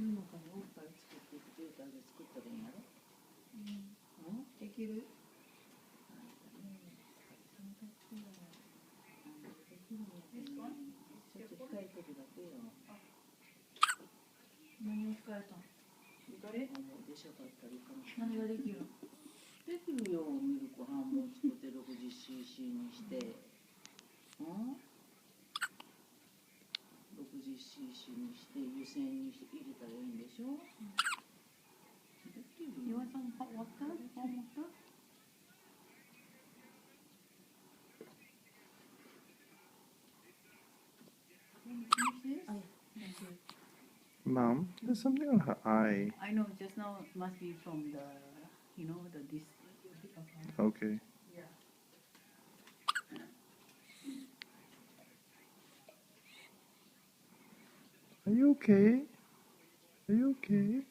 いうのかに多くから作っていく状態で作ったらいいんやろ。できる。ちょっと控えてるだけよ。何を控えたの？でしょかったりかも。何ができるの？できるよ。ミルク半分作って 60cc にして、60cc にして湯煎にして入れたらいいんでしょ。できるよ。You want some hot water? Warm water? Mom, there's something on her eye. I know, just now must be from the, this. Okay. Yeah. Are you okay? Are you okay?